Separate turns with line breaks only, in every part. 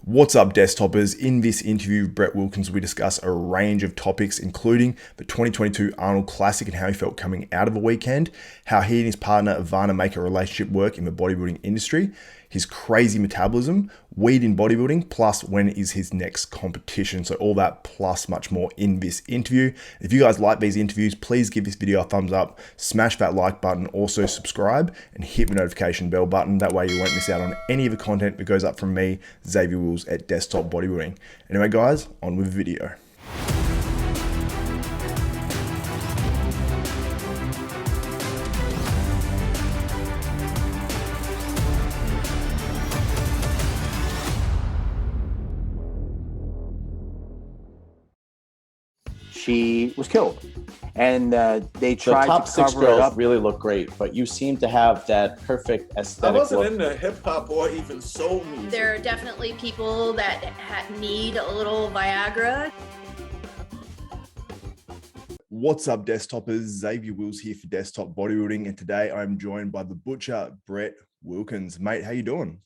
What's up, desktoppers? In this interview with Brett Wilkins, we discuss a range of topics, including the 2022 Arnold Classic and how he felt coming out of a weekend, how he and his partner Ivana make a relationship work in the bodybuilding industry, his crazy metabolism, weed in bodybuilding, plus when is his next competition. So all that plus much more in this interview. If you guys like these interviews, please give this video a thumbs up, smash that like button, also subscribe and hit the notification bell button. That way you won't miss out on any of the content that goes up from me, Xavier Wills at Desktop Bodybuilding. Anyway guys, on with the video.
She was killed, and they
The
tried
top
to
six
cover it
girls
up.
really look great, but you seem to have that perfect
I
aesthetic
wasn't
look.
into hip hop or even soul music.
There are definitely people that need a little Viagra.
What's up, desktoppers? Xavier Wills here for Desktop Bodybuilding, and today I'm joined by the butcher, Brett Wilkins. Mate, how you doing?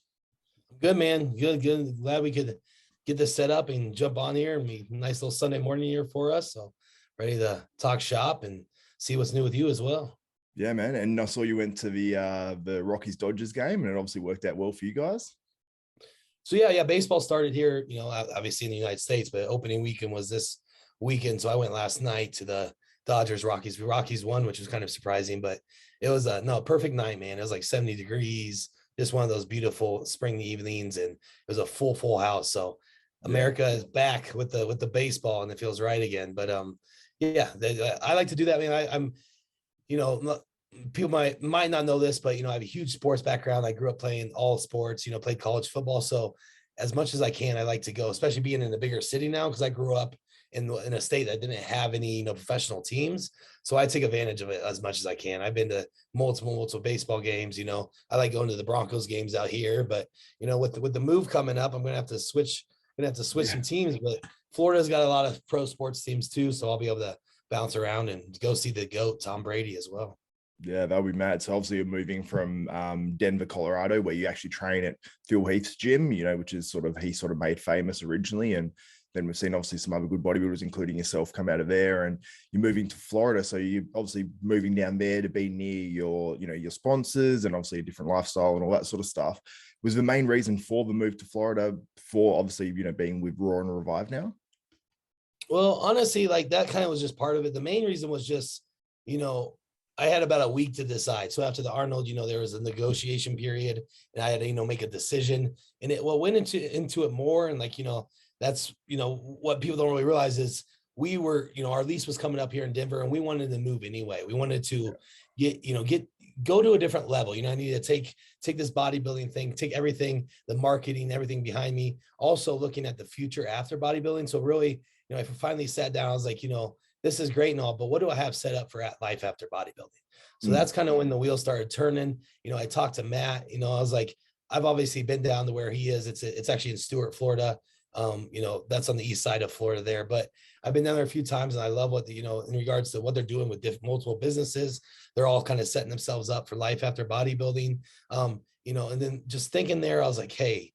Good, man. Good. Glad we could get this set up and jump on here and be nice little Sunday morning here for us. So ready to talk shop and see what's new with you as well.
Yeah, man. And I saw you went to the Rockies Dodgers game, and it obviously worked out well for you guys.
So yeah, baseball started here, obviously in the United States, but opening weekend was this weekend. So I went last night to the Dodgers Rockies. Rockies won, which was kind of surprising, but it was a perfect night, man. It was like 70 degrees, just one of those beautiful spring evenings, and it was a full house. So America is back with the baseball, and it feels right again. But I like to do that. I mean, I'm people might not know this, but I have a huge sports background. I grew up playing all sports, played college football. So as much as I can, I like to go, especially being in a bigger city now, because I grew up in a state that didn't have any professional teams. So I take advantage of it as much as I can. I've been to multiple baseball games. I like going to the Broncos games out here, but with the move coming up, I'm gonna have to switch. Some teams, but Florida's got a lot of pro sports teams too, so I'll be able to bounce around and go see the GOAT, Tom Brady, as well.
Yeah, that'll be mad. So obviously you're moving from Denver, Colorado, where you actually train at Phil Heath's gym, which is he sort of made famous originally. And then we've seen obviously some other good bodybuilders, including yourself, come out of there. And you're moving to Florida. So you're obviously moving down there to be near your sponsors and obviously a different lifestyle and all that sort of stuff. Was the main reason for the move to Florida for obviously, being with Raw and Revive now?
Well, honestly, like that kind of was just part of it. The main reason was just, I had about a week to decide. So after the Arnold, there was a negotiation period and I had to, make a decision. And what went into it more. And that's, what people don't really realize is we were, our lease was coming up here in Denver and we wanted to move anyway. We wanted to go to a different level. I need to take this bodybuilding thing, take everything, the marketing, everything behind me, also looking at the future after bodybuilding. So really, I finally sat down, I was like, this is great and all, but what do I have set up for life after bodybuilding? So that's kind of when the wheels started turning. I talked to Matt, I was like, I've obviously been down to where he is. It's actually in Stuart, Florida. That's on the east side of Florida there, but I've been down there a few times and I love what in regards to what they're doing with multiple businesses. They're all kind of setting themselves up for life after bodybuilding. And then just thinking there, I was like, hey,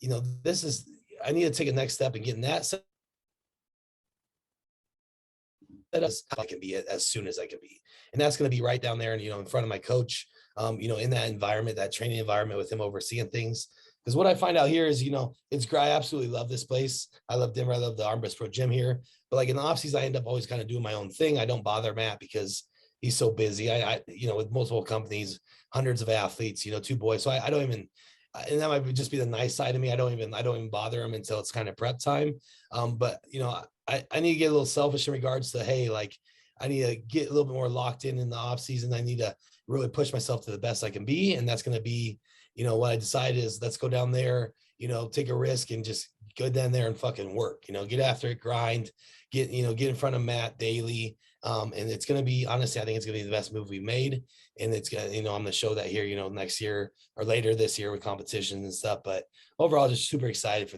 I need to take a next step and getting that set as I can be as soon as I can be. And that's going to be right down there and, in front of my coach, in that environment, that training environment with him overseeing things. Because what I find out here is, I absolutely love this place. I love Denver. I love the Armbrust Pro Gym here. But like in the off season, I end up always kind of doing my own thing. I don't bother Matt because he's so busy. I with multiple companies, hundreds of athletes, two boys. So I don't even, and that might just be the nice side of me. I don't even bother him until it's kind of prep time. But I need to get a little selfish in regards to, hey, like I need to get a little bit more locked in the off season. I need to really push myself to the best I can be. And that's going to be, what I decided is let's go down there, take a risk and just go down there and fucking work, get after it, grind, get in front of Matt daily. And it's going to be, honestly, I think it's going to be the best move we made. And it's going to, I'm going to show that here, next year or later this year with competitions and stuff. But overall, just super excited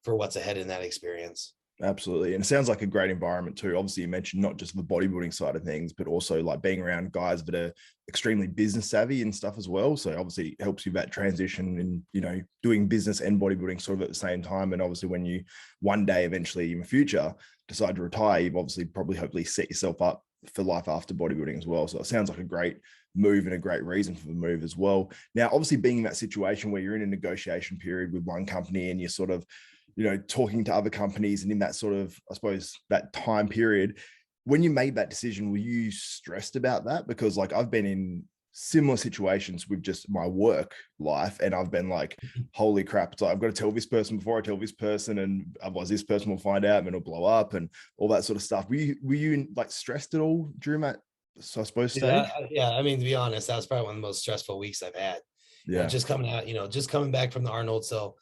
for what's ahead in that experience.
Absolutely. And it sounds like a great environment too. Obviously, you mentioned not just the bodybuilding side of things, but also like being around guys that are extremely business savvy and stuff as well. So obviously it helps you that transition and, you know, doing business and bodybuilding sort of at the same time. And obviously when you one day eventually in the future decide to retire, you've obviously probably hopefully set yourself up for life after bodybuilding as well. So it sounds like a great move and a great reason for the move as well. Now, obviously being in that situation where you're in a negotiation period with one company and you're sort of, you know, talking to other companies and in that sort of, I suppose, that time period, when you made that decision, were you stressed about that? Because like I've been in similar situations with just my work life and I've been like, holy crap, it's like, I've got to tell this person before I tell this person and otherwise this person will find out and it'll blow up and all that sort of stuff. Were you like stressed at all during that, so I suppose, stage?
Yeah. I mean, to be honest, that was probably one of the most stressful weeks I've had.
Yeah.
Just coming out, just coming back from the Arnold. So,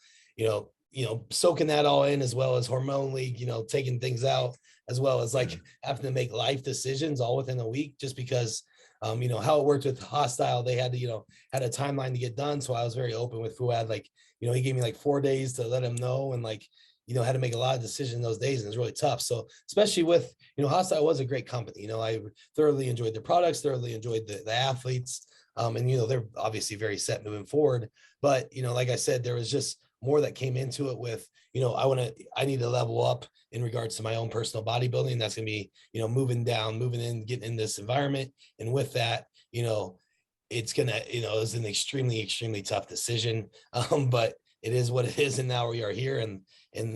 soaking that all in as well as hormonally, taking things out as well as like having to make life decisions all within a week, just because, how it worked with Hostile, they had to, had a timeline to get done. So I was very open with Fouad, like, he gave me like 4 days to let him know. And like, had to make a lot of decisions those days. And it's really tough. So especially with, Hostile was a great company. I thoroughly enjoyed their products, thoroughly enjoyed the athletes. And, they're obviously very set moving forward. But, like I said, there was just more that came into it with, I need to level up in regards to my own personal bodybuilding. That's going to be, moving in, getting in this environment. And with that, it's going to, it's an extremely, extremely tough decision. But it is what it is. And now we are here. And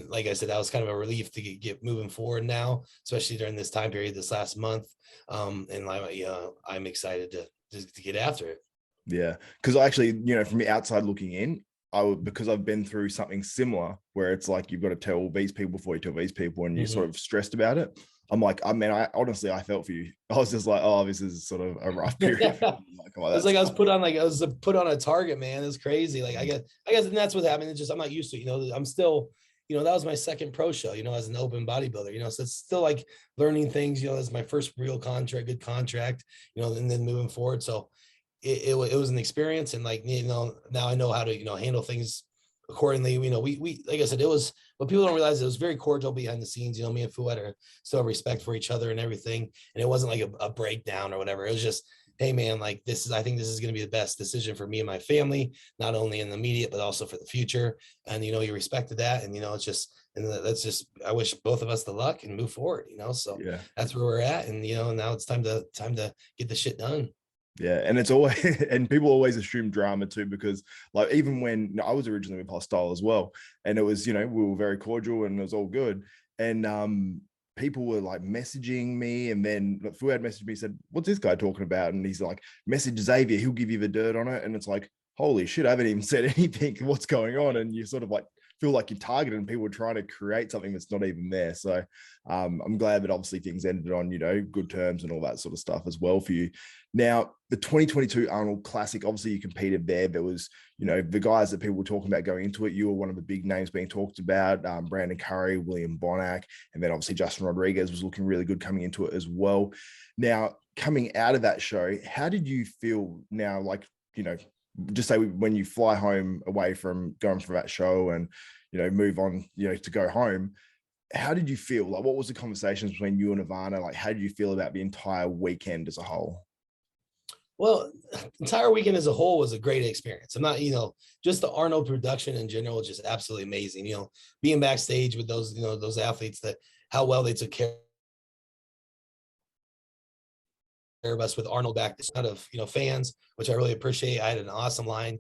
like I said, that was kind of a relief to get moving forward now, especially during this time period, this last month. And I'm excited to get after it.
Yeah. Cause actually, from the outside looking in, because I've been through something similar where it's like, you've got to tell these people before you tell these people and you're sort of stressed about it. I'm like, I honestly, I felt for you. I was just like, oh, this is sort of a rough period. Like, oh,
it's like I was put on a target, man. It's crazy. Like I guess, and that's what happened. It's just, I'm not used to it. I'm still, that was my second pro show, as an open bodybuilder, so it's still like learning things, that's my first real contract, good contract, and then moving forward. So it was an experience. And like, now I know how to, handle things accordingly. We, like I said, it was, what people don't realize, it was very cordial behind the scenes. Me and Fouad are still have respect for each other and everything. And it wasn't like a breakdown or whatever. It was just, hey man, like I think this is going to be the best decision for me and my family, not only in the immediate, but also for the future. And, he respected that. And, it's just, and that's just, I wish both of us the luck and move forward, so yeah, that's where we're at. And, now it's time to get the shit done.
Yeah. And it's always, and people always assume drama too, because like, even when I was originally with Hostile as well, and it was, we were very cordial and it was all good. And, people were like messaging me, and then Fouad messaged me, said, what's this guy talking about? And he's like, message Xavier, he'll give you the dirt on it. And it's like, holy shit, I haven't even said anything. What's going on? And you sort of like feel like you're targeted and people are trying to create something that's not even there. So I'm glad that obviously things ended on, good terms and all that sort of stuff as well for you. Now, the 2022 Arnold Classic, obviously you competed there. There was, the guys that people were talking about going into it. You were one of the big names being talked about, Brandon Curry, William Bonac, and then obviously Justin Rodriguez was looking really good coming into it as well. Now, coming out of that show, how did you feel now, like, just say when you fly home away from going from that show and, move on, to go home, how did you feel? Like, what was the conversations between you and Ivana? Like, how did you feel about the entire weekend as a whole?
Well, entire weekend as a whole was a great experience. I'm not, just the Arnold production in general, just absolutely amazing. Being backstage with those, those athletes, that how well they took care of us with Arnold back, this kind of, fans, which I really appreciate. I had an awesome line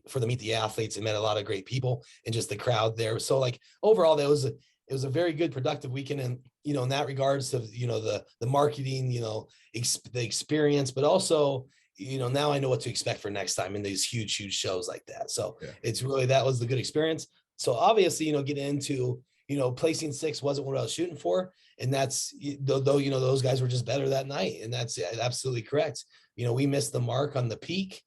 for the Meet the Athletes and met a lot of great people and just the crowd there. So like overall, it was a very good, productive weekend. And, in that regards to, the marketing, the experience, but also, now I know what to expect for next time in these huge, huge shows like that. So yeah, it's really, that was the good experience. So obviously, getting into, placing 6 wasn't what I was shooting for. And that's, though, those guys were just better that night. And that's absolutely correct. We missed the mark on the peak.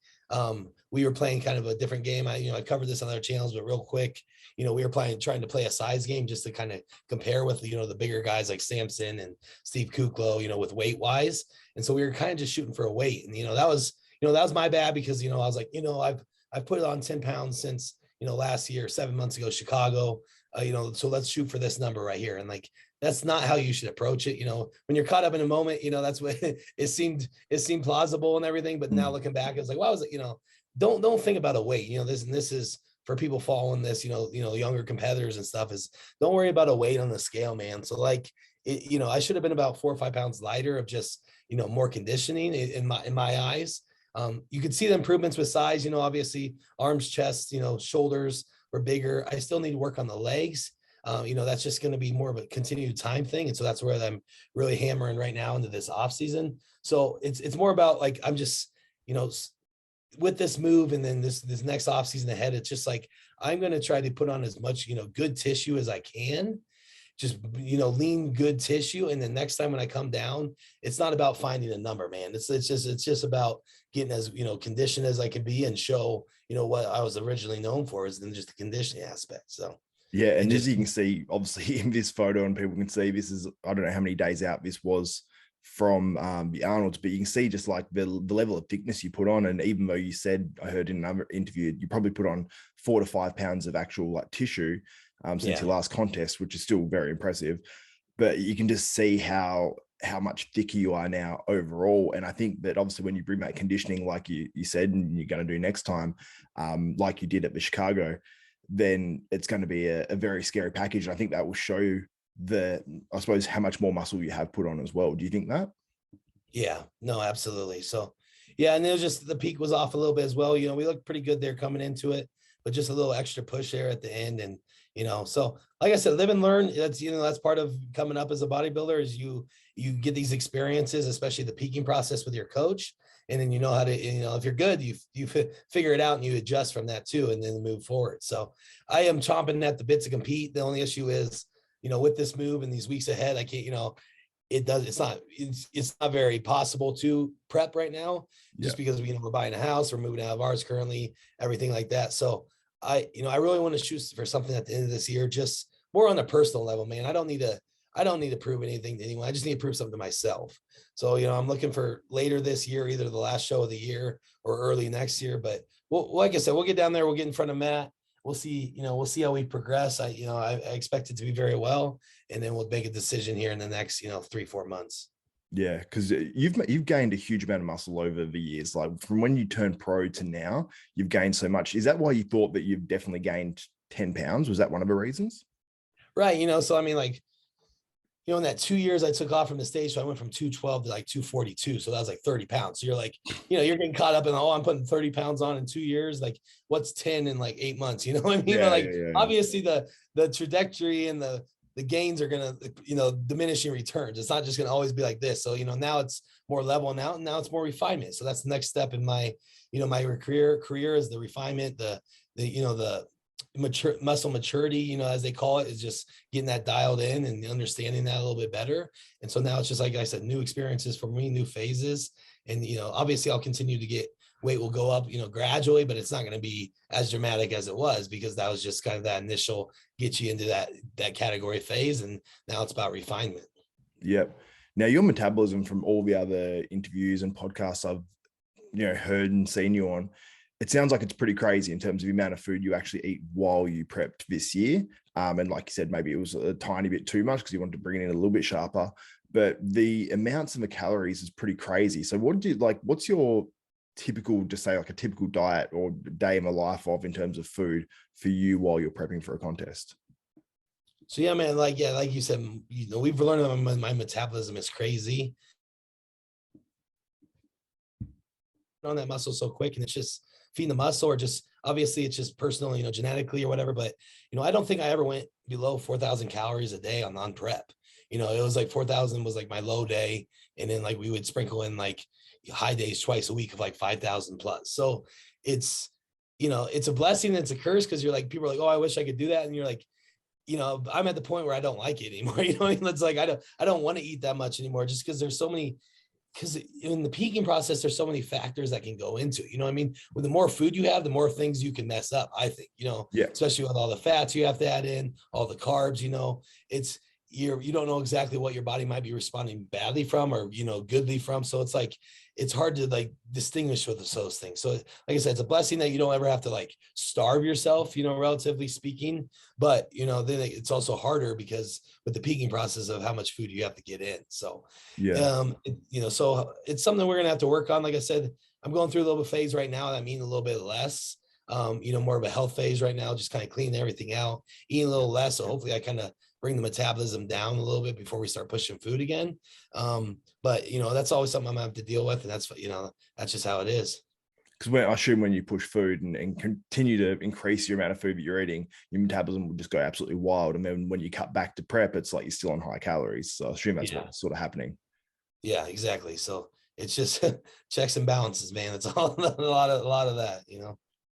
We were playing kind of a different game. I covered this on other channels, but real quick, we were trying to play a size game just to kind of compare with, the bigger guys like Samson and Steve Kuklo, with weight wise. And so we were kind of just shooting for a weight. And, that was my bad because, I was like, I've put it on 10 pounds since, last year, 7 months ago, Chicago, so let's shoot for this number right here. And like, that's not how you should approach it. When you're caught up in a moment, that's what it seemed plausible and everything. But now looking back, it's like, wow, don't think about a weight, this is for people following this, younger competitors and stuff, is don't worry about a weight on the scale, man. So like, I should have been about 4 or 5 pounds lighter of just, more conditioning in my eyes. You could see the improvements with size, obviously arms, chest, shoulders were bigger. I still need to work on the legs. That's just going to be more of a continued time thing. And so that's where I'm really hammering right now into this off season. So it's more about like, I'm just, with this move and then this next off season ahead, it's just like, I'm going to try to put on as much, good tissue as I can, just, lean good tissue. And then next time when I come down, it's not about finding a number, man. It's just about getting as, conditioned as I can be and show, what I was originally known for is then just the conditioning aspect. So.
Yeah. And as you can see, obviously in this photo, and people can see, this is, I don't know how many days out this was from the Arnold's, but you can see just like the level of thickness you put on. And even though you said, I heard in another interview, you probably put on 4 to 5 pounds of actual like tissue since your last contest, which is still very impressive. But you can just see how much thicker you are now overall. And I think that obviously when you bring that conditioning, like you said, and you're going to do next time, like you did at the Chicago, then it's going to be a very scary package. And I think that will show I suppose how much more muscle you have put on as well. Do you think that? Yeah,
no, absolutely. So yeah. And it was just, the peak was off a little bit as well. We looked pretty good there coming into it, but just a little extra push there at the end. And, so like I said, live and learn. That's part of coming up as a bodybuilder, is you get these experiences, especially the peaking process with your coach. And then how to, if you're good, you figure it out and you adjust from that too, and then move forward. So I am chomping at the bit to compete. The only issue is, with this move and these weeks ahead, I can't, it's not very possible to prep right now, just because we're buying a house, we're moving out of ours currently, everything like that. So I really want to shoot for something at the end of this year, just more on a personal level, man. I don't need to prove anything to anyone. I just need to prove something to myself. So, I'm looking for later this year, either the last show of the year or early next year. But like I said, we'll get down there. We'll get in front of Matt. We'll see, we'll see how we progress. I expect it to be very well, and then we'll make a decision here in the next, 3-4 months.
Yeah, because you've gained a huge amount of muscle over the years. Like from when you turned pro to now, you've gained so much. Is that why you thought that you've definitely gained 10 pounds? Was that one of the reasons?
Right. So I mean, like, in that 2 years I took off from the stage, so I went from 212 to like 242. So that was like 30 pounds. So you're like, you're getting caught up in, I'm putting 30 pounds on in 2 years. Like, what's 10 in like 8 months? You know what I mean? Yeah, obviously the trajectory and the gains are going to, diminishing returns. It's not just going to always be like this. So, now it's more leveling out, and now it's more refinement. So that's the next step in my, my career is the refinement, the muscle maturity, as they call it, is just getting that dialed in and understanding that a little bit better. And so now it's just, like I said, new experiences for me, new phases. And, obviously I'll continue to get, weight will go up, gradually, but it's not going to be as dramatic as it was, because that was just kind of that initial get you into that category phase. And now it's about refinement.
Yep. Now your metabolism, from all the other interviews and podcasts I've, heard and seen you on, it sounds like it's pretty crazy in terms of the amount of food you actually eat while you prepped this year. And like you said, maybe it was a tiny bit too much because you wanted to bring it in a little bit sharper, but the amounts of the calories is pretty crazy. So what's your typical, just say like a typical diet or day in the life of, in terms of food for you while you're prepping for a contest?
So yeah, man, like you said, we've learned that my metabolism is crazy on that muscle so quick, and it's just feeding the muscle, or just obviously it's just personal, genetically or whatever. But, I don't think I ever went below 4,000 calories a day on prep. It was like 4,000 was like my low day. And then like we would sprinkle in like high days twice a week of like 5,000 plus. So it's, it's a blessing and it's a curse, because you're like, people are like, oh, I wish I could do that. And you're like, I'm at the point where I don't like it anymore. It's like, I don't want to eat that much anymore, just because there's so many, because in the peaking process, there's so many factors that can go into it. What I mean? With the more food you have, the more things you can mess up, I think,
yeah.
Especially with all the fats you have to add in, all the carbs, you don't know exactly what your body might be responding badly from or, goodly from. So it's like, it's hard to like distinguish with those things. So like I said, it's a blessing that you don't ever have to like starve yourself, relatively speaking, but then it's also harder because with the peaking process of how much food you have to get in. So, so it's something we're going to have to work on. Like I said, I'm going through a little bit of phase right now. That means a little bit less, more of a health phase right now, just kind of cleaning everything out, eating a little less. So hopefully I kind of bring the metabolism down a little bit before we start pushing food again. But that's always something I'm gonna have to deal with. And that's, that's just how it is.
Because I assume when you push food and continue to increase your amount of food that you're eating, your metabolism will just go absolutely wild. And then when you cut back to prep, it's like you're still on high calories. So I assume that's what's sort of happening.
Yeah, exactly. So it's just checks and balances, man. It's all a lot of that,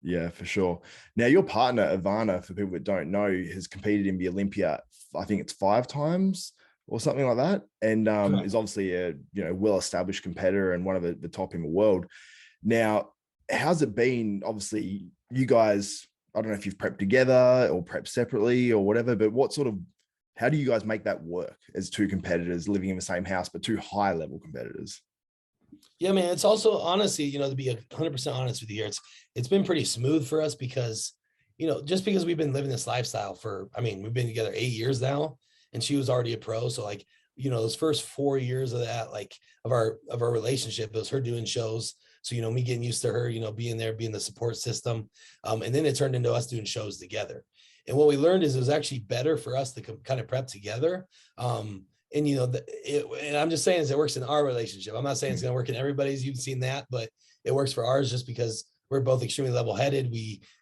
Yeah, for sure. Now, your partner, Ivana, for people that don't know, has competed in the Olympia, I think it's 5 times or something like that. And is obviously a well-established competitor and one of the top in the world. Now, how's it been? Obviously, you guys, I don't know if you've prepped together or prepped separately or whatever, but how do you guys make that work as 2 competitors living in the same house, but 2 high-level competitors?
Yeah, man. It's also honestly, to be 100% honest with you here, it's been pretty smooth for us because, just because we've been living this lifestyle we've been together 8 years now, and she was already a pro. So like, those first 4 years of that, like of our relationship, it was her doing shows. So, me getting used to her, being there, being the support system. And then it turned into us doing shows together. And what we learned is it was actually better for us to kind of prep together. And and I'm just saying it works in our relationship. I'm not saying it's going to work in everybody's. You've seen that, but it works for ours just because we're both extremely level-headed.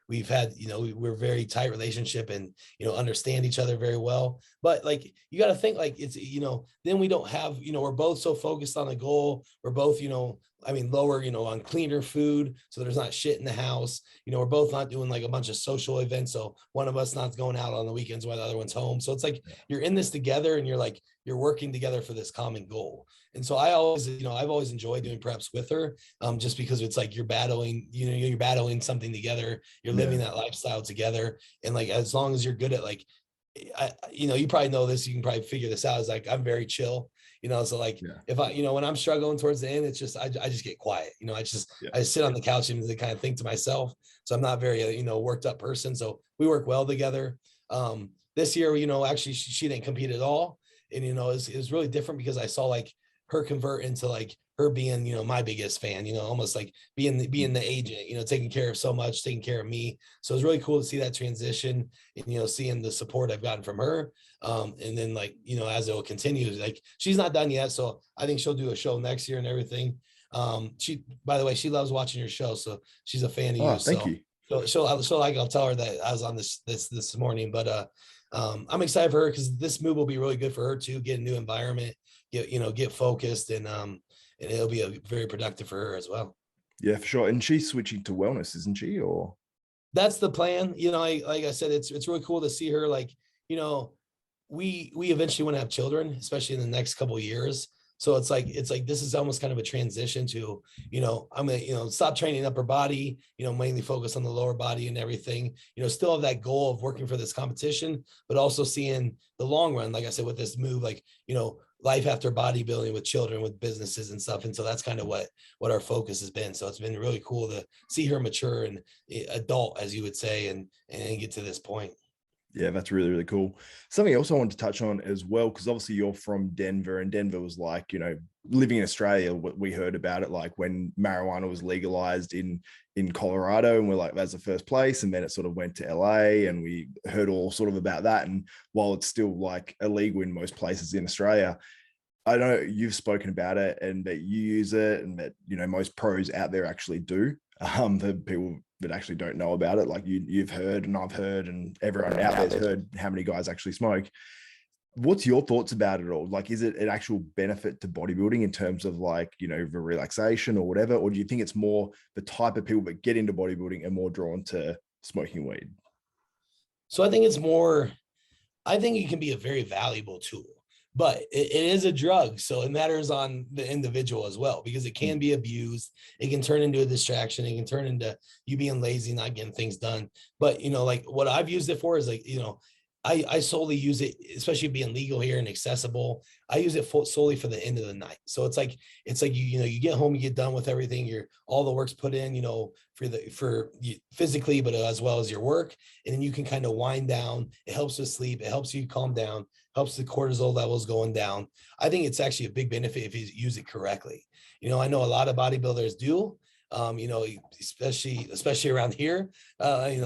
We've had, we're very tight relationship and, understand each other very well. But like, you got to think like it's, then we don't have, we're both so focused on the goal. We're both, lower, on cleaner food. So there's not shit in the house. We're both not doing like a bunch of social events. So one of us not going out on the weekends while the other one's home. So it's like, you're in this together and you're working together for this common goal. And so I've always enjoyed doing preps with her, just because it's like you're battling something together. You're living that lifestyle together. And like, as long as you're good at like, you probably know this, you can probably figure this out. Is like, I'm very chill, so like if I, when I'm struggling towards the end, it's just, I just get quiet, I sit on the couch and kind of think to myself. So I'm not very, worked up person. So we work well together. This year, actually she didn't compete at all. And, it was really different because I saw like her convert into like her being, my biggest fan, almost like being the agent, taking care of so much, taking care of me. So it was really cool to see that transition and, seeing the support I've gotten from her. And then like, as it will continue, like she's not done yet. So I think she'll do a show next year and everything. By the way, she loves watching your show. So she's a fan of you.
Thank you.
So I'll tell her that I was on this morning, but I'm excited for her because this move will be really good for her too. Get a new environment, get focused, and it'll be a very productive for her as well.
Yeah, for sure. And she's switching to wellness, isn't she? Or
that's the plan. Like I said, it's really cool to see her. Like, we eventually want to have children, especially in the next couple of years. So it's like this is almost kind of a transition to, I'm gonna, stop training upper body, mainly focus on the lower body and everything, still have that goal of working for this competition, but also seeing the long run, like I said, with this move, like, life after bodybuilding with children, with businesses and stuff. And so that's kind of what our focus has been. So it's been really cool to see her mature and adult, as you would say, and get to this point.
Yeah, that's really, really cool. Something else I wanted to touch on as well, because obviously you're from Denver, and Denver was like, living in Australia, we heard about it like when marijuana was legalized in Colorado, and we're like, that's the first place. And then it sort of went to LA, and we heard all sort of about that. And while it's still like illegal in most places in Australia, I know you've spoken about it and that you use it, and that, most pros out there actually do. The people that actually don't know about it, like you've heard, and I've heard, and everyone out there's heard how many guys actually smoke. What's your thoughts about it all? Like, is it an actual benefit to bodybuilding in terms of like, the relaxation or whatever? Or do you think it's more the type of people that get into bodybuilding are more drawn to smoking weed?
So I think it can be a very valuable tool, but it is a drug. So it matters on the individual as well, because it can be abused. It can turn into a distraction. It can turn into you being lazy, not getting things done. But, like what I've used it for is like, I solely use it, especially being legal here and accessible. I use it solely for the end of the night. So it's like you get home, you get done with everything. All the work's put in, for you physically, but as well as your work, and then you can kind of wind down. It helps with sleep. It helps you calm down. Helps the cortisol levels going down. I think it's actually a big benefit if you use it correctly. I know a lot of bodybuilders do. Especially around here,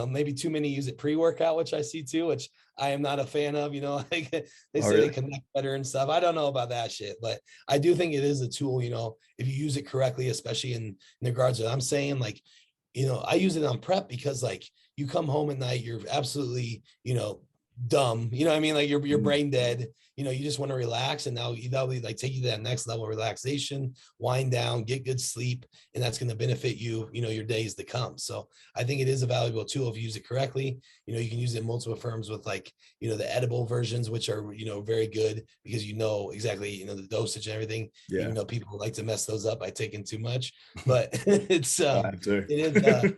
maybe too many use it pre-workout, which I see too, which I am not a fan of. Like they say
really?
they connect better and stuff. I don't know about that shit, but I do think it is a tool. If you use it correctly, especially in regards to, I'm saying, like, I use it on prep because, like, you come home at night, you're absolutely, dumb, you know what I mean? Like you're brain dead, you just want to relax, and that'll be like take you to that next level of relaxation, wind down, get good sleep, and that's going to benefit you, your days to come. So I think it is a valuable tool if you use it correctly. You can use it in multiple forms with, like, the edible versions, which are, very good because exactly, the dosage and everything.
Yeah.
Even though people like to mess those up by taking too much, but it's
I have to.
it is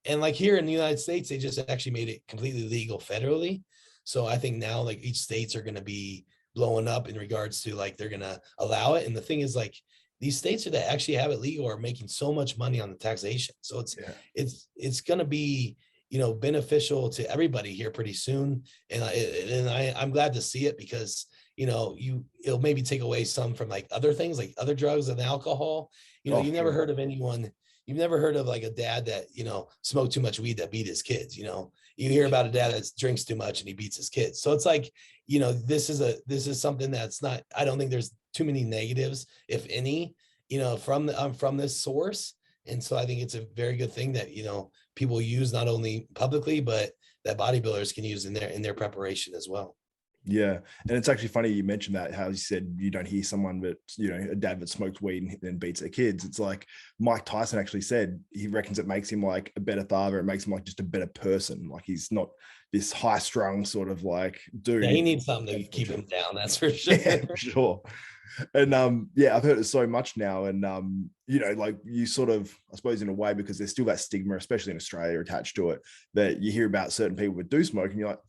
and like here in the United States, they just actually made it completely legal federally. So I think now, like, each states are going to be blowing up in regards to, like, they're going to allow it. And the thing is, like, these states that actually have it legal are making so much money on the taxation. So it's going to be, beneficial to everybody here pretty soon. And I'm glad to see it because, it'll maybe take away some from, like, other things, like other drugs and alcohol. You never heard of anyone. You've never heard of, like, a dad that, smoked too much weed that beat his kids. You hear about a dad that drinks too much and he beats his kids. So it's like, this is something that's not, I don't think there's too many negatives, if any, from this source. And so I think it's a very good thing that, people use not only publicly, but that bodybuilders can use in their preparation as well.
Yeah. And it's actually funny you mentioned that, how you said you don't hear someone that, a dad that smokes weed and then beats their kids. It's like Mike Tyson actually said he reckons it makes him like a better father. It makes him like just a better person. Like he's not this high strung sort of like dude.
Yeah, he needs something to keep him down. That's for sure.
Yeah, for sure. And I've heard it so much now. And like you sort of, I suppose in a way, because there's still that stigma, especially in Australia, attached to it, that you hear about certain people that do smoke and you're like,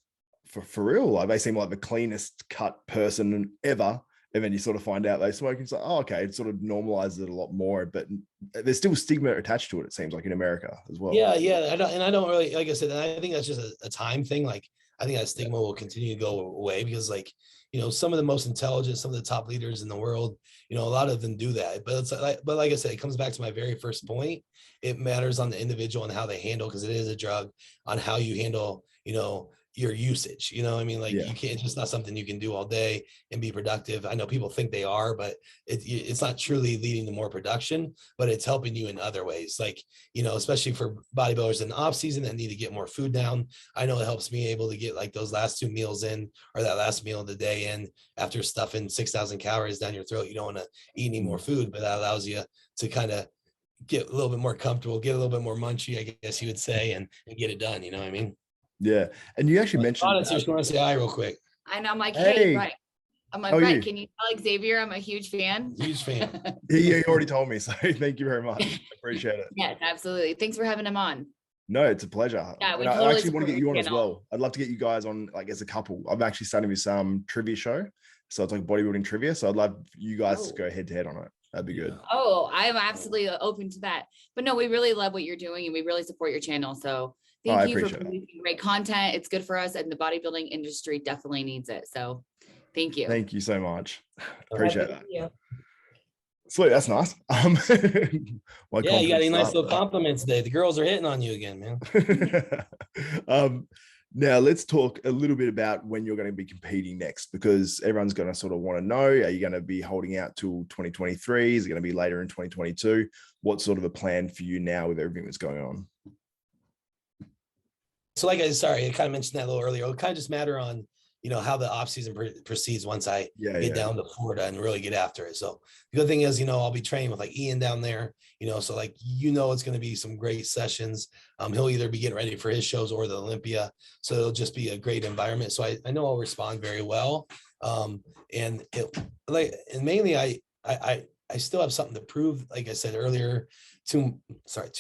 for real, like they seem like the cleanest cut person ever, and then you sort of find out they smoke and it's like, oh, okay, it sort of normalizes it a lot more, but there's still stigma attached to it, it seems like, in America as well.
Yeah, I don't really, like I said, I think that's just a time thing. Like, I think that stigma will continue to go away because, like, some of the most intelligent, some of the top leaders in the world, a lot of them do that. But it's like I said, it comes back to my very first point. It matters on the individual and how they handle, because it is a drug, on how you handle, your usage. You can't, it's just not something you can do all day and be productive. I know people think they are, but it's not truly leading to more production, but it's helping you in other ways. Like, especially for bodybuilders in the off season that need to get more food down. I know it helps me able to get, like, those last 2 meals in, or that last meal of the day in, after stuffing 6,000 calories down your throat. You don't want to eat any more food, but that allows you to kind of get a little bit more comfortable, get a little bit more munchy, I guess you would say, and get it done. You know what I mean?
Yeah. And you actually mentioned,
I just want to say hi real quick.
I know, I'm like,
Hey.
hey, right. I'm like,
How are
right,
you?
can you tell Xavier I'm a huge fan?
Huge fan.
yeah, you already told me, so thank you very much. Appreciate it.
Yes, absolutely. Thanks for having him on.
No, it's a pleasure.
Yeah, we
And I
totally
actually want to get you on as
channel.
well. I'd love to get you guys on, like, as a couple. I'm actually starting with some trivia show, so it's like bodybuilding trivia. So I'd love you guys to go head to head on it. That'd be good.
Oh, I'm absolutely open to that. But no, we really love what you're doing and we really support your channel. So
I
thank you for
appreciate it.
producing great content. It's good for us, and the bodybuilding industry definitely needs it. So thank you.
Thank you so much. Appreciate that.
Yeah.
Sweet, that's nice.
Yeah, you got any nice
confidence
little compliments today. The girls are hitting on you again, man.
Now let's talk a little bit about when you're going to be competing next, because everyone's going to sort of want to know, are you going to be holding out till 2023? Is it going to be later in 2022? What's sort of a plan for you now with everything that's going on?
So I kind of mentioned that a little earlier. It'll kind of just matter on, how the off season proceeds once I get down to Florida and really get after it. So the good thing is, I'll be training with, like, Ian down there, so, like, it's going to be some great sessions. He'll either be getting ready for his shows or the Olympia. So it'll just be a great environment. So I know I'll respond very well. And mainly I still have something to prove, like I said earlier, to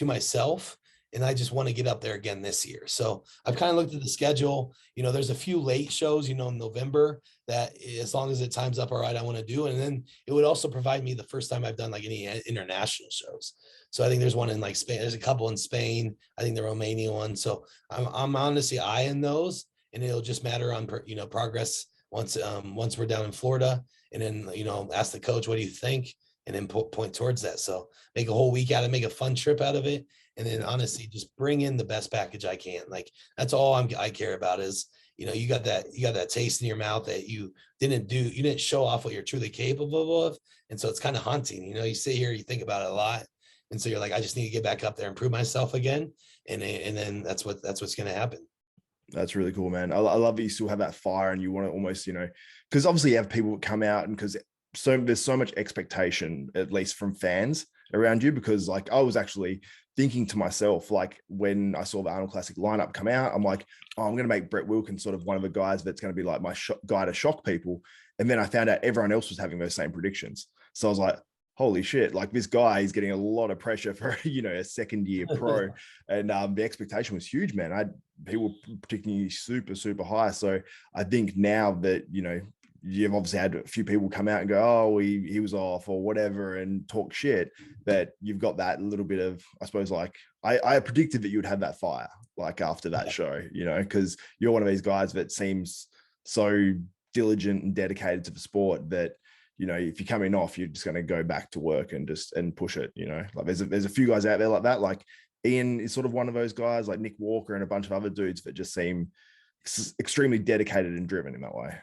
myself. and I just want to get up there again this year. So I've kind of looked at the schedule. There's a few late shows, in November that as long as it times up all right, I want to do. And then it would also provide me the first time I've done like any international shows. So I think there's one in like Spain. There's a couple in Spain. I think the Romanian one. So I'm honestly eyeing those, and it'll just matter on, progress once we're down in Florida, and then, ask the coach, what do you think? And then point towards that. So make a whole week out of it, make a fun trip out of it. And then honestly, just bring in the best package I can. Like that's all I care about is, you got that taste in your mouth that you didn't show off what you're truly capable of. And so it's kind of haunting, you sit here, you think about it a lot. And so you're like, I just need to get back up there and prove myself again. And then that's what's going to happen.
That's really cool, man. I love that you still have that fire and you want to almost, because obviously you have people come out, and because there's so much expectation, at least from fans around you, because like I was actually thinking to myself, like when I saw the Arnold Classic lineup come out, I'm like, oh, I'm going to make Brett Wilkins sort of one of the guys that's going to be like my guy to shock people. And then I found out everyone else was having those same predictions. So I was like, holy shit, like this guy is getting a lot of pressure for, a second year pro. And the expectation was huge, man. People predicting you super, super high. So I think now that, you've obviously had a few people come out and go, oh, he was off or whatever, and talk shit, that you've got that little bit of, I suppose, like I predicted that you would have that fire, like after that show, because you're one of these guys that seems so diligent and dedicated to the sport that, if you're coming off, you're just going to go back to work and push it, like there's a few guys out there like that. Like Ian is sort of one of those guys, like Nick Walker and a bunch of other dudes that just seem extremely dedicated and driven in that way.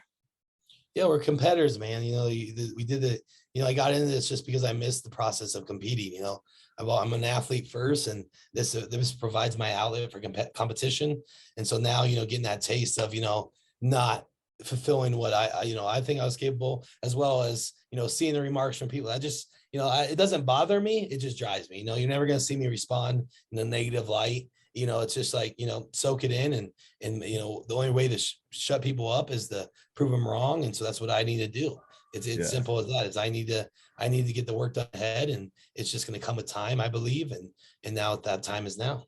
Yeah, we're competitors, man. We did it. I got into this just because I missed the process of competing. I'm an athlete first, and this provides my outlet for competition. And so now, getting that taste of, not fulfilling what I think I was capable, as well as, seeing the remarks from people. I just, it doesn't bother me. It just drives me. You're never going to see me respond in a negative light. It's just like, soak it in, and the only way to shut people up is to prove them wrong. And so that's what I need to do. It's simple as that. Is I need to get the work done ahead, and it's just going to come with time, I believe. And now that time is now.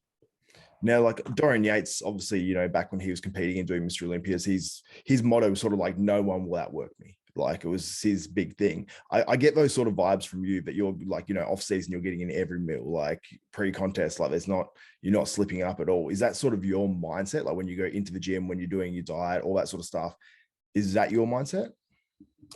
Now, like Dorian Yates, obviously, back when he was competing and doing Mr. Olympias, his motto was sort of like, no one will outwork me. Like it was his big thing. I get those sort of vibes from you, that you're like, off season, you're getting in every meal, like pre-contest, like you're not slipping up at all. Is that sort of your mindset? Like when you go into the gym, when you're doing your diet, all that sort of stuff, is that your mindset?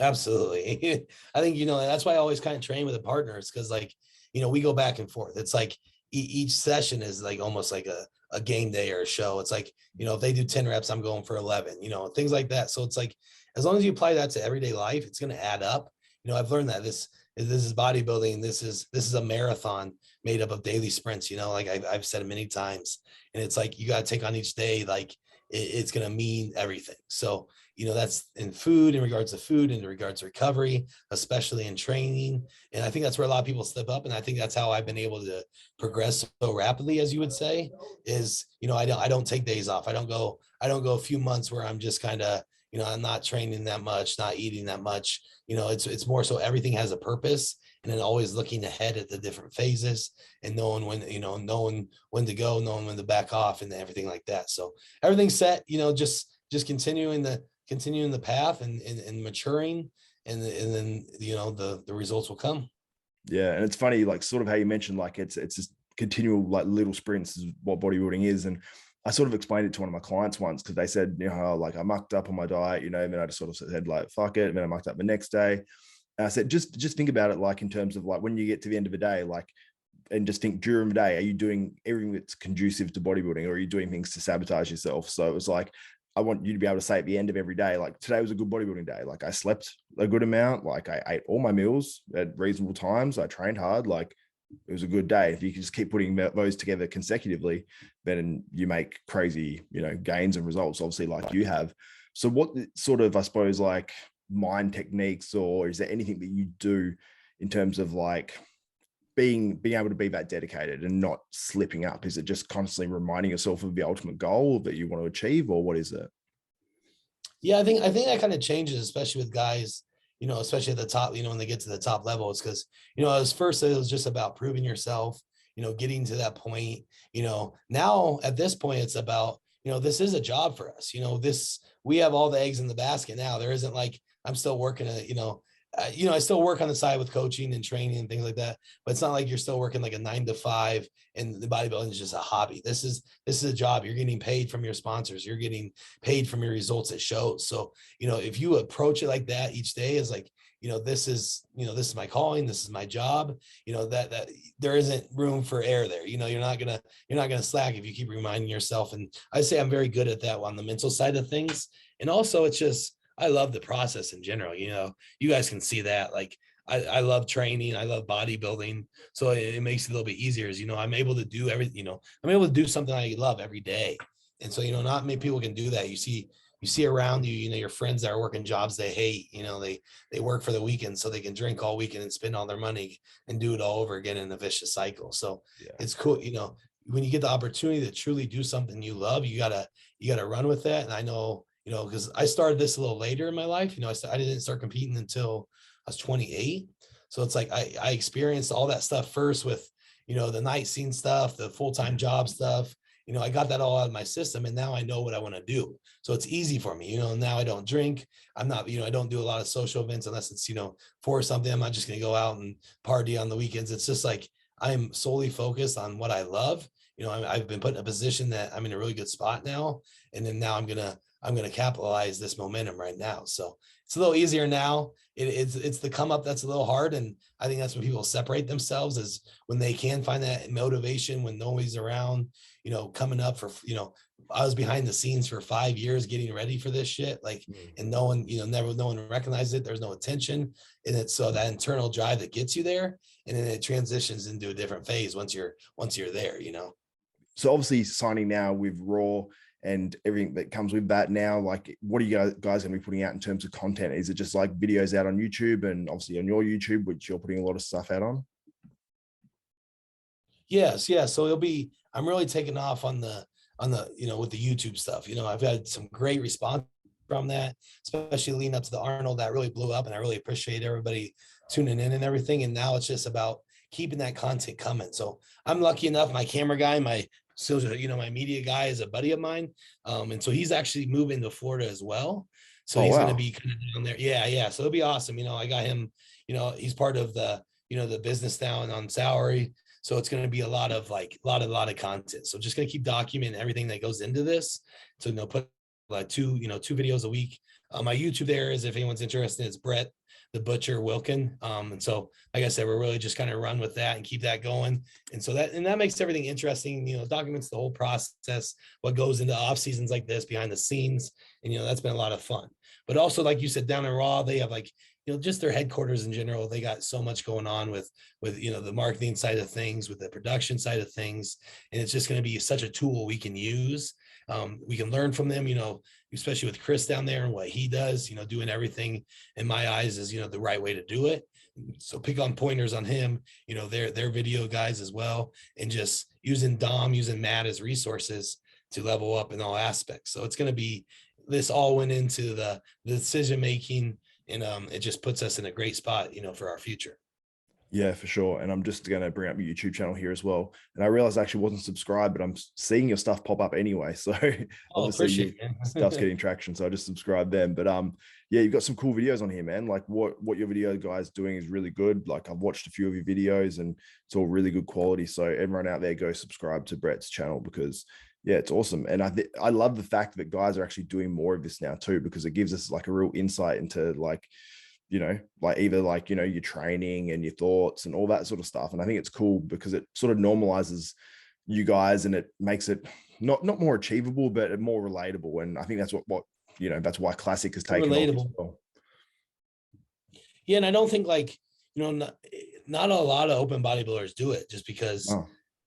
Absolutely. I think, that's why I always kind of train with the partners. Cause like, we go back and forth. It's like each session is like almost like a game day or a show. It's like, if they do 10 reps, I'm going for 11, things like that. So it's like, as long as you apply that to everyday life, it's going to add up. I've learned that this is bodybuilding. This is a marathon made up of daily sprints, like I've said it many times, and it's like, you got to take on each day. Like it's going to mean everything. So, that's in food, in regards to food, in regards to recovery, especially in training. And I think that's where a lot of people slip up. And I think that's how I've been able to progress so rapidly, as you would say, is, I don't take days off. I don't go a few months where I'm just kind of, I'm not training that much, not eating that much. It's more so everything has a purpose, and then always looking ahead at the different phases and knowing when, knowing when to go, knowing when to back off, and everything like that. So everything's set, just continuing the path and maturing, and then, the results will come.
Yeah. And it's funny, like sort of how you mentioned, like it's just continual, like little sprints is what bodybuilding is. And I sort of explained it to one of my clients once, because they said, like I mucked up on my diet, and then I just sort of said like, fuck it. And then I mucked up the next day. And I said, just think about it, like in terms of like when you get to the end of the day, like, and just think during the day, are you doing everything that's conducive to bodybuilding, or are you doing things to sabotage yourself? So it was like, I want you to be able to say at the end of every day, like today was a good bodybuilding day. Like I slept a good amount, like I ate all my meals at reasonable times. I trained hard. Like it was a good day. If you can just keep putting those together consecutively, then you make crazy, gains and results, obviously, like you have. So what sort of, I suppose, like mind techniques, or is there anything that you do in terms of like being able to be that dedicated and not slipping up? Is it just constantly reminding yourself of the ultimate goal that you want to achieve, or what is it?
Yeah, I think that kind of changes, especially with guys, especially at the top, when they get to the top level. It's because, at first it was just about proving yourself, getting to that point. Now at this point, it's about, this is a job for us. We have all the eggs in the basket now. There isn't like, I'm still working I still work on the side with coaching and training and things like that, but it's not like you're still working like a 9 to 5 and the bodybuilding is just a hobby. This is a job. You're getting paid from your sponsors. You're getting paid from your results at shows. So, if you approach it like that each day is like, this is my calling. This is my job, that there isn't room for error there. You're not gonna slack if you keep reminding yourself. And I say I'm very good at that on the mental side of things. And also it's just, I love the process in general. You guys can see that. Like I love training. I love bodybuilding. So it makes it a little bit easier. As I'm able to do everything, I'm able to do something I love every day. And so, not many people can do that. You see around you, your friends that are working jobs they hate, they work for the weekend so they can drink all weekend and spend all their money and do it all over again in a vicious cycle. So It's cool. When you get the opportunity to truly do something you love, you gotta run with that. And I know, because I started this a little later in my life. I didn't start competing until I was 28. So it's like I experienced all that stuff first with, the night scene stuff, the full-time job stuff. I got that all out of my system, and now I know what I want to do. So it's easy for me. Now I don't drink. I'm not, I don't do a lot of social events unless it's, for something. I'm not just going to go out and party on the weekends. It's just like I'm solely focused on what I love. I've been put in a position that I'm in a really good spot now. And then now I'm going to capitalize this momentum right now. So it's a little easier now. It's the come up that's a little hard. And I think that's when people separate themselves, is when they can find that motivation when nobody's around, coming up for, I was behind the scenes for 5 years getting ready for this shit. Like, and no one recognized it. There's no attention. And it's so that internal drive that gets you there. And then it transitions into a different phase once you're there,
So obviously signing now with Raw and everything that comes with that now, like what are you guys going to be putting out in terms of content? Is it just like videos out on YouTube and obviously on your YouTube, which you're putting a lot of stuff out on?
Yes. Yeah. So I'm really taking off on the, with the YouTube stuff. I've had some great response from that, especially leading up to the Arnold. That really blew up, and I really appreciate everybody tuning in and everything. And now it's just about keeping that content coming. So I'm lucky enough, my camera guy, my media guy is a buddy of mine. And so he's actually moving to Florida as well. So he's going to be kind of down there. Yeah. So it'll be awesome. I got him, he's part of the, the business down on Soury. So it's going to be a lot of content. So just going to keep documenting everything that goes into this. So, put like two videos a week. My YouTube there is, if anyone's interested, it's Brett the Butcher Wilkin. And so, like I said, we're really just kind of run with that and keep that going. And so that makes everything interesting, documents the whole process, what goes into off seasons like this, behind the scenes. And, that's been a lot of fun. But also, like you said, down in Raw, they have just their headquarters in general. They got so much going on with the marketing side of things, with the production side of things. And it's just going to be such a tool we can use. We can learn from them, especially with Chris down there and what he does, doing everything in my eyes is, the right way to do it. So pick on pointers on him, their video guys as well, and just using Matt as resources to level up in all aspects. So it's going to be, this all went into the decision making, and it just puts us in a great spot, for our future.
Yeah, for sure. And I'm just going to bring up your YouTube channel here as well. And I realized I actually wasn't subscribed, but I'm seeing your stuff pop up anyway. So obviously stuff's getting traction. So I just subscribed them. But yeah, you've got some cool videos on here, man. Like what your video guys doing is really good. Like I've watched a few of your videos and it's all really good quality. So everyone out there, go subscribe to Brett's channel, because yeah, it's awesome. And I love the fact that guys are actually doing more of this now too, because it gives us like a real insight into like your training and your thoughts and all that sort of stuff. And I think it's cool because it sort of normalizes you guys, and it makes it not more achievable, but more relatable. And I think that's what that's why Classic has taken
relatable.
off as well.
Yeah, and I don't think not a lot of open bodybuilders do it, just because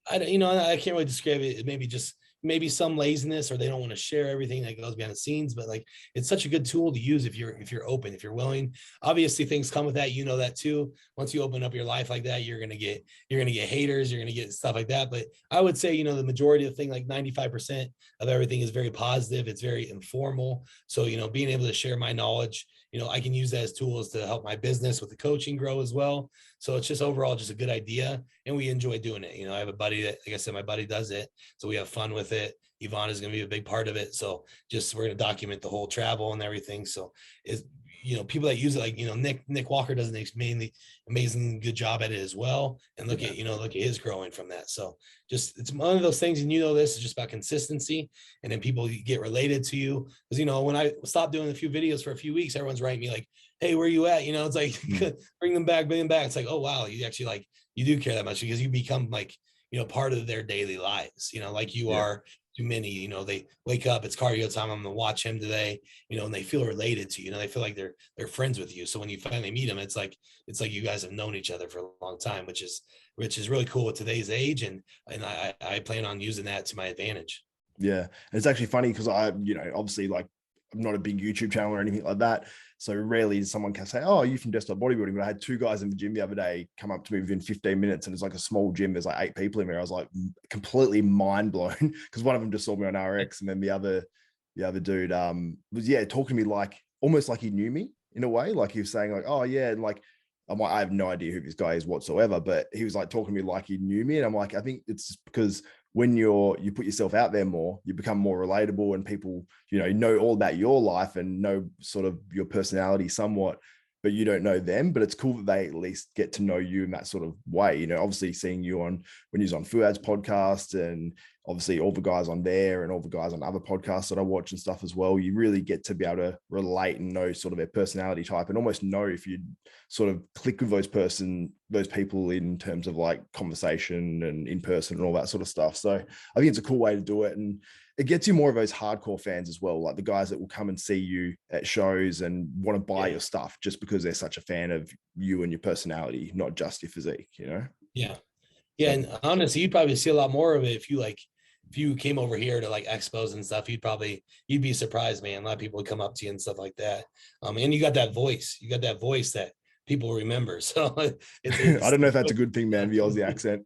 I can't really describe it. Maybe just maybe some laziness, or they don't want to share everything that goes behind the scenes, but like, it's such a good tool to use if you're open, if you're willing. Obviously things come with that, you know that too. Once you open up your life like that, you're going to get haters, you're going to get stuff like that. But I would say, you know, the majority of the thing, like 95% of everything is very positive. It's very informal. So, you know, being able to share my knowledge, you know, I can use that as tools to help my business with the coaching grow as well. So it's just overall just a good idea, and we enjoy doing it. You know, I have a buddy that, like I said, my buddy does it, so we have fun with it. Yvonne is going to be a big part of it. So just, we're going to document the whole travel and everything. So is, you know, people that use it, like, you know, Nick Walker does an amazing good job at it as well. And look at his growing from that. So just, it's one of those things, and you know, this is just about consistency, and then people get related to you. Because, you know, when I stopped doing a few videos for a few weeks, everyone's writing me like, hey, where you at? You know, it's like, bring them back. It's like, oh, wow, you actually, like, you do care that much, because you become, like, you know, part of their daily lives, you know, like you are to many. You know, they wake up, it's cardio time, I'm gonna watch him today, you know, and they feel related to you, you know, they feel like they're friends with you. So when you finally meet them, it's like you guys have known each other for a long time, which is really cool with today's age. And I plan on using that to my advantage.
Yeah. And it's actually funny because I, you know, obviously, like, I'm not a big YouTube channel or anything like that. So rarely does someone can say, oh, are you from Desktop Bodybuilding? But I had two guys in the gym the other day come up to me within 15 minutes, and it's like a small gym. There's like 8 people in there. I was like completely mind blown, because one of them just saw me on RX, and then the other dude was, talking to me like almost like he knew me in a way. Like he was saying like, oh yeah. And like, I'm like, I have no idea who this guy is whatsoever, but he was like talking to me like he knew me. And I'm like, I think it's just because when you put yourself out there more, you become more relatable, and people, you know all about your life and know sort of your personality somewhat, but you don't know them. But it's cool that they at least get to know you in that sort of way. You know, obviously seeing you when you was on Fuad's podcast, and obviously all the guys on there and all the guys on other podcasts that I watch and stuff as well, you really get to be able to relate and know sort of their personality type, and almost know if you sort of click with those people in terms of like conversation and in person and all that sort of stuff. So I think it's a cool way to do it. And it gets you more of those hardcore fans as well, like the guys that will come and see you at shows and want to buy your stuff just because they're such a fan of you and your personality, not just your physique, you know?
Yeah. Yeah. And honestly, you'd probably see a lot more of it if you came over here to like expos and stuff. You'd be surprised, man. A lot of people would come up to you and stuff like that. And you got that voice that people remember. So it's
I don't know if that's a good thing, man, the Aussie accent.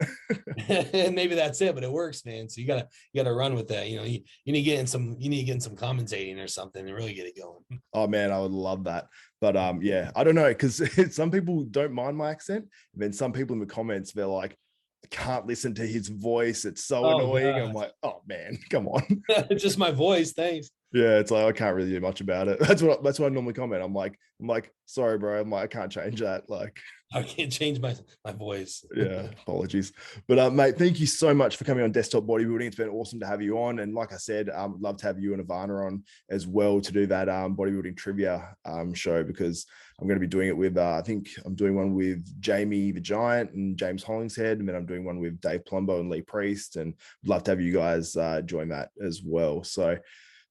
And maybe that's it, but it works, man. So you gotta run with that. You know, you need to get in some commentating or something and really get it going.
Oh man, I would love that. But yeah, I don't know, because some people don't mind my accent. And then some people in the comments, they're like, I can't listen to his voice. It's so annoying. God. I'm like, oh man, come on.
It's just my voice. Thanks.
Yeah, it's like I can't really do much about it. That's what I normally comment. I'm like, sorry, bro. I'm like, I can't change that. Like,
I can't change my voice.
Yeah, apologies. But mate, thank you so much for coming on Desktop Bodybuilding. It's been awesome to have you on. And like I said, I'd love to have you and Ivana on as well to do that bodybuilding trivia show, because I'm going to be doing it with, I think I'm doing one with Jamie the Giant and James Hollingshead, and then I'm doing one with Dave Palumbo and Lee Priest, and I'd love to have you guys join that as well. So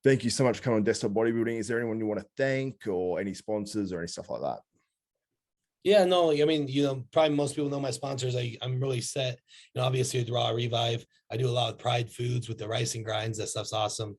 thank you so much for coming on Desktop Bodybuilding. Is there anyone you want to thank, or any sponsors or any stuff like that?
Yeah, no, I mean, you know, probably most people know my sponsors. I'm really set, you know, obviously with Raw Revive. I do a lot of Pride Foods with the rice and grinds. That stuff's awesome.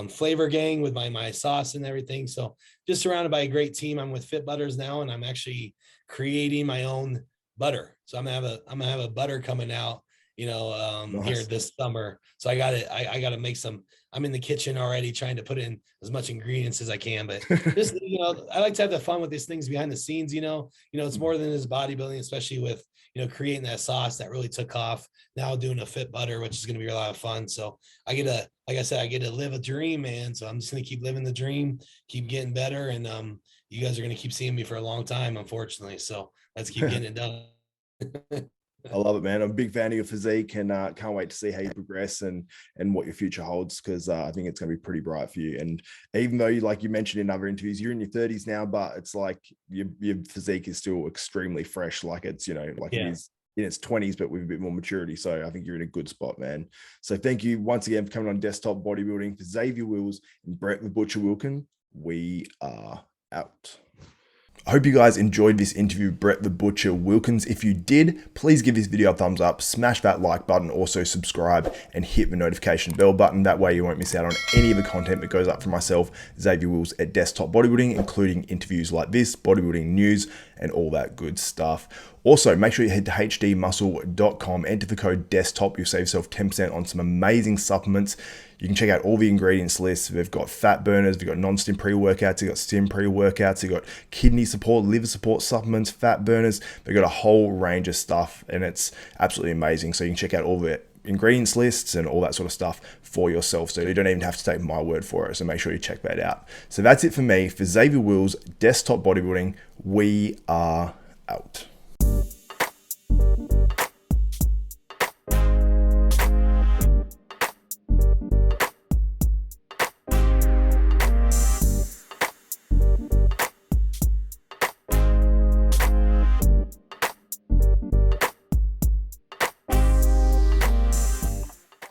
Flavor Gang with my sauce and everything. So just surrounded by a great team. I'm with Fit Butters now, and I'm actually creating my own butter. So I'm gonna have a butter coming out, you know,
Nice.
here this summer. So I gotta make some. I'm in the kitchen already trying to put in as much ingredients as I can, but this, you know, I like to have the fun with these things behind the scenes, you know, it's more than just bodybuilding, especially with, you know, creating that sauce that really took off. Now doing a Fit Butter, which is going to be a lot of fun. So I get to live a dream, man. So I'm just going to keep living the dream, keep getting better. And you guys are going to keep seeing me for a long time, unfortunately. So let's keep getting it done.
I love it, man. I'm a big fan of your physique, and can't wait to see how you progress and what your future holds, because I think it's going to be pretty bright for you. And even though, like you mentioned in other interviews, you're in your 30s now, but it's like your physique is still extremely fresh. Like it's, you know, like it is in its 20s, but with a bit more maturity. So I think you're in a good spot, man. So thank you once again for coming on Desktop Bodybuilding. For Xavier Wills and Brett the Butcher Wilkin, we are out. I hope you guys enjoyed this interview with Brett the Butcher Wilkins. If you did, please give this video a thumbs up, smash that like button, also subscribe and hit the notification bell button. That way you won't miss out on any of the content that goes up for myself, Xavier Wills, at Desktop Bodybuilding, including interviews like this, bodybuilding news, and all that good stuff. Also, make sure you head to hdmuscle.com, enter the code DESKTOP. You'll save yourself 10% on some amazing supplements. You can check out all the ingredients lists. They've got fat burners, they've got non-stim pre-workouts, they've got stim pre-workouts, they've got kidney support, liver support supplements, fat burners. They've got a whole range of stuff, and it's absolutely amazing. So you can check out all the ingredients lists and all that sort of stuff for yourself. So you don't even have to take my word for it. So make sure you check that out. So that's it for me. For Xavier Wills, Desktop Bodybuilding, we are out.